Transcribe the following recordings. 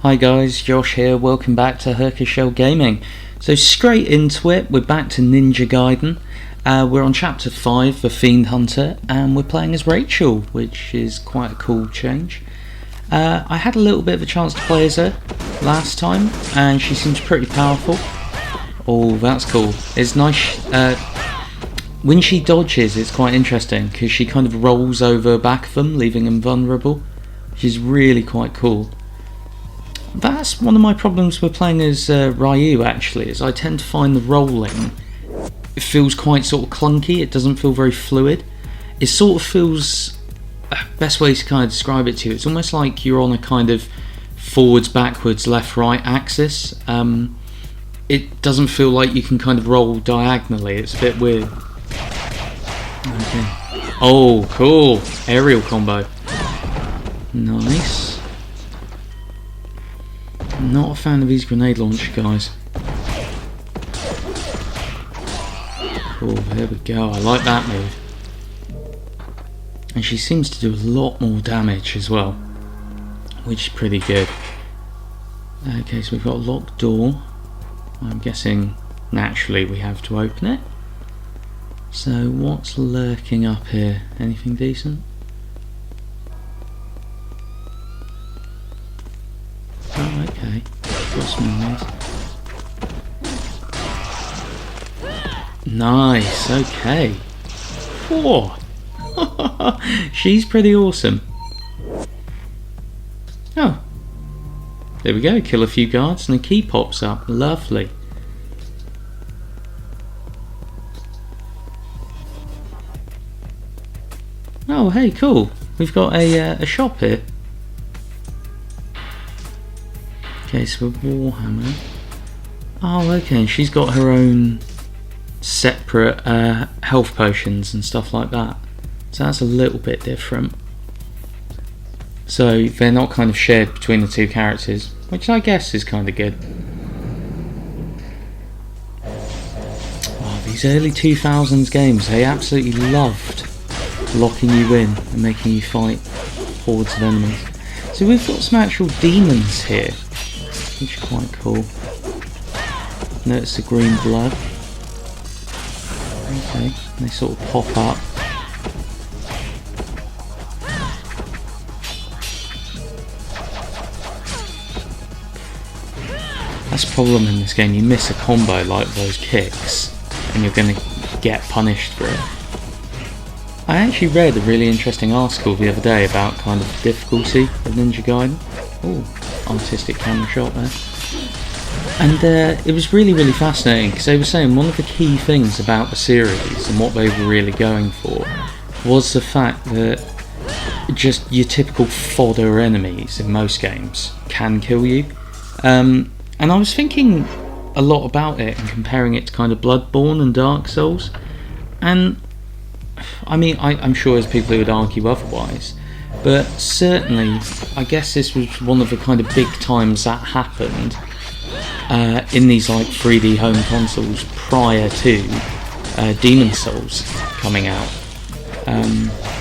Hi guys, Josh here, welcome back to Hercus Shell Gaming. So straight into it, we're back to Ninja Gaiden. We're on chapter 5, the Fiend Hunter, and we're playing as Rachel, which is quite a cool change. I had a little bit of a chance to play as her last time, and she seems pretty powerful. Oh, that's cool. It's nice, when she dodges it's quite interesting, because she kind of rolls over back of them, leaving them vulnerable, which is really quite cool. That's one of my problems with playing as Ryu actually, is I tend to find the rolling, it feels quite sort of clunky, it doesn't feel very fluid. It sort of feels, best way to kind of describe it to you, it's almost like you're on a kind of forwards, backwards, left, right axis. It doesn't feel like you can kind of roll diagonally, it's a bit weird. Okay. Oh, cool, aerial combo. Nice. Not a fan of these grenade launch guys. Oh, there we go, I like that move. And she seems to do a lot more damage as well, which is pretty good. Okay, so we've got a locked door. I'm guessing naturally we have to open it. So what's lurking up here? Anything decent? Oh, okay. Got some nice, okay. Whoa. She's pretty awesome. Oh. There we go, kill a few guards and a key pops up. Lovely. Oh, hey, cool. We've got a shop here. Okay, so with Warhammer. Oh, okay, she's got her own separate health potions and stuff like that. So that's a little bit different. So they're not kind of shared between the two characters, which I guess is kind of good. Oh, these early 2000s games, they absolutely loved locking you in and making you fight hordes of enemies. So we've got some actual demons here, which is quite cool. Notice the green blood. Okay, they sort of pop up. That's the problem in this game, you miss a combo like those kicks and you're going to get punished for it. I actually read a really interesting article the other day about kind of the difficulty of Ninja Gaiden. Oh, artistic camera shot there. And it was really fascinating, because they were saying one of the key things about the series and what they were really going for was the fact that just your typical fodder enemies in most games can kill you. And I was thinking a lot about it and comparing it to kind of Bloodborne and Dark Souls. And I mean, I'm sure there's people who would argue otherwise, but certainly I guess this was one of the kind of big times that happened in these like 3D home consoles prior to Demon Souls coming out,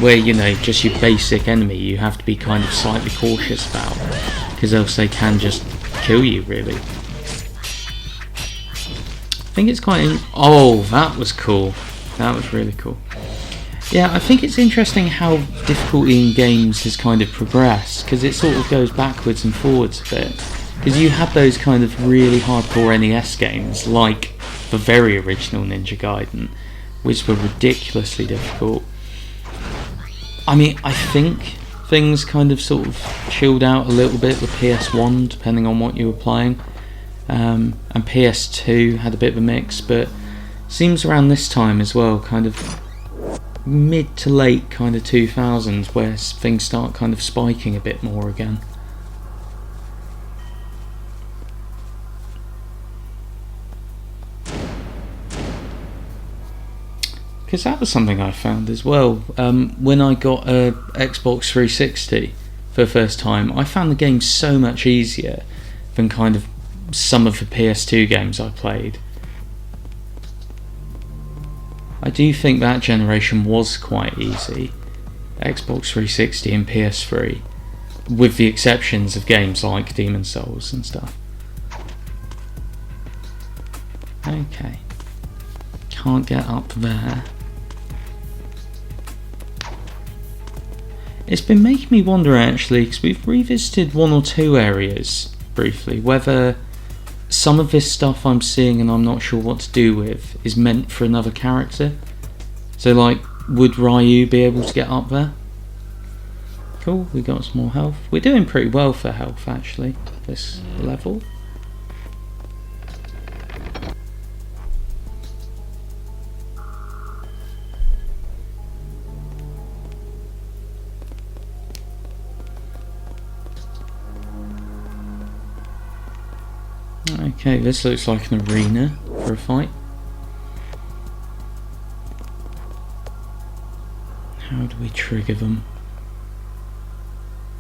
where, you know, just your basic enemy you have to be kind of slightly cautious about, because else they can just kill you really. I think it's quite oh, that was cool, that was really cool. Yeah, I think it's interesting how difficulty in games has kind of progressed, because it sort of goes backwards and forwards a bit. Because you had those kind of really hardcore NES games, like the very original Ninja Gaiden, which were ridiculously difficult. I mean, I think things kind of sort of chilled out a little bit with PS1, depending on what you were playing. And PS2 had a bit of a mix, but seems around this time as well, kind of mid to late kind of 2000s, where things start kind of spiking a bit more again. Because that was something I found as well. When I got a Xbox 360 for the first time, I found the game so much easier than kind of some of the PS2 games I played. I do think that generation was quite easy, Xbox 360 and PS3, with the exceptions of games like Demon's Souls and stuff. Okay, can't get up there. It's been making me wonder actually, because we've revisited one or two areas briefly, whether some of this stuff I'm seeing and I'm not sure what to do with is meant for another character. So like, would Ryu be able to get up there? Cool, we got some more health. We're doing pretty well for health actually, this level. Okay, this looks like an arena for a fight. How do we trigger them?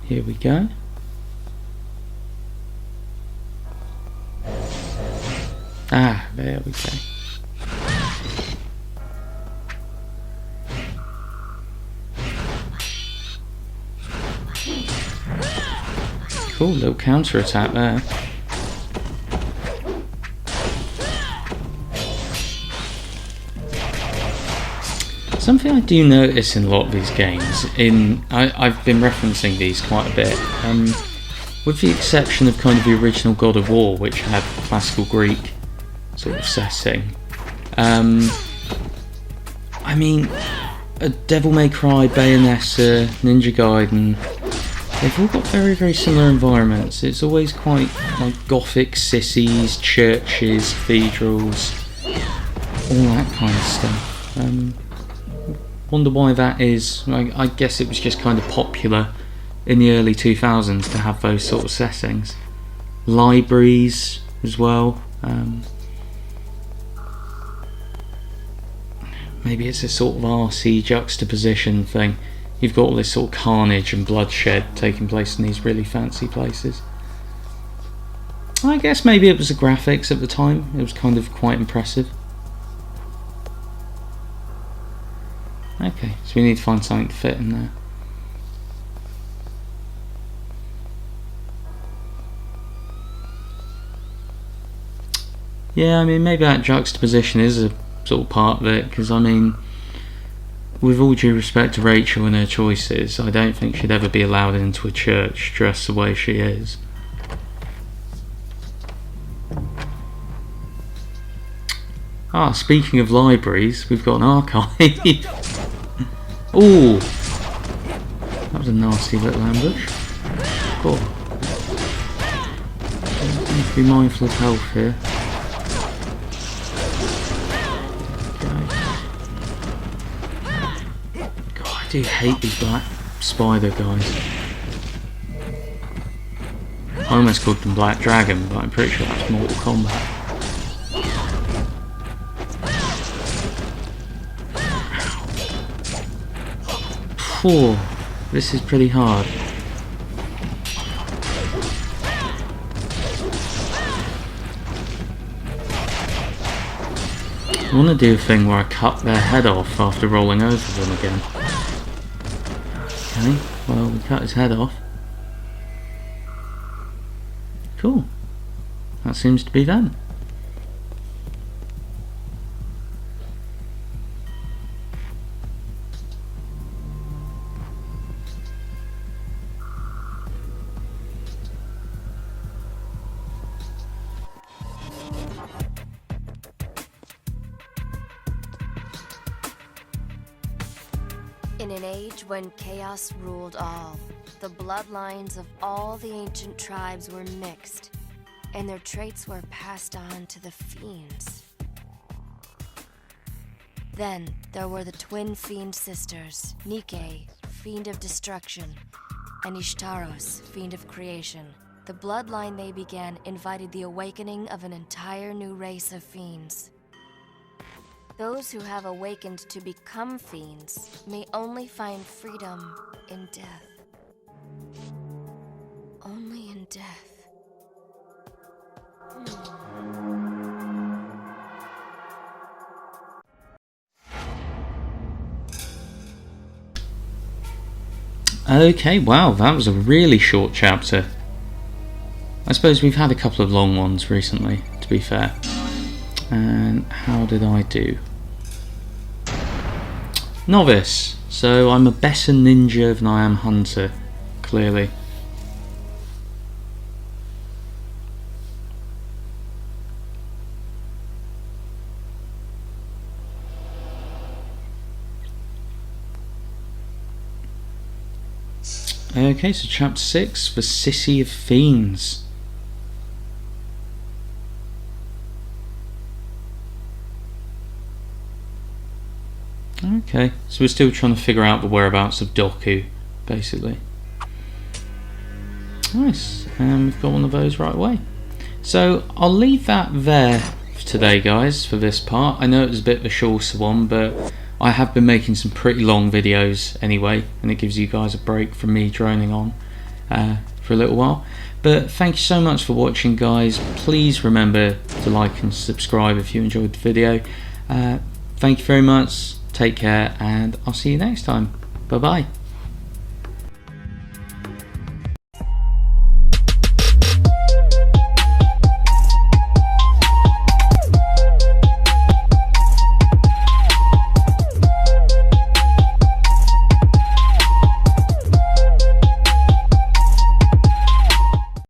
Here we go. Ah, there we go. Cool, little counter attack there. Something I do notice in a lot of these games, I've been referencing these quite a bit, with the exception of kind of the original God of War, which had classical Greek sort of setting. I mean, a Devil May Cry, Bayonetta, Ninja Gaiden, they've all got very, very similar environments. It's always quite like gothic cities, churches, cathedrals, all that kind of stuff. Wonder why that is. I guess it was just kind of popular in the early 2000s to have those sort of settings. Libraries as well. Maybe it's a sort of RC juxtaposition thing. You've got all this sort of carnage and bloodshed taking place in these really fancy places. I guess maybe it was the graphics at the time. It was kind of quite impressive. Okay, so we need to find something to fit in there. Yeah, I mean, maybe that juxtaposition is a sort of part of it, because I mean, with all due respect to Rachel and her choices, I don't think she'd ever be allowed into a church dressed the way she is. Ah, speaking of libraries, we've got an archive. Ooh, that was a nasty little ambush. Cool. Need to be mindful of health here. Okay. God, I do hate these black spider guys. I almost called them Black Dragon, but I'm pretty sure that's Mortal Kombat. Oh, this is pretty hard. I want to do a thing where I cut their head off after rolling over them again. Okay, well, we cut his head off. Cool. That seems to be them. In an age when chaos ruled all, the bloodlines of all the ancient tribes were mixed, and their traits were passed on to the fiends. Then there were the twin fiend sisters, Nike, fiend of destruction, and Ishtaros, fiend of creation. The bloodline they began invited the awakening of an entire new race of fiends. Those who have awakened to become fiends may only find freedom in death. Only in death. Okay, wow, that was a really short chapter. I suppose we've had a couple of long ones recently, to be fair. And how did I do? Novice. So I'm a better ninja than I am hunter, clearly. Okay, so chapter 6, the City of Fiends. Okay, so we're still trying to figure out the whereabouts of Doku, basically. Nice, and we've got one of those right away. So I'll leave that there for today, guys, for this part. I know it was a bit of a shorter one, but I have been making some pretty long videos anyway, and it gives you guys a break from me droning on for a little while. But thank you so much for watching, guys. Please remember to like and subscribe if you enjoyed the video. Thank you very much. Take care, and I'll see you next time. Bye bye.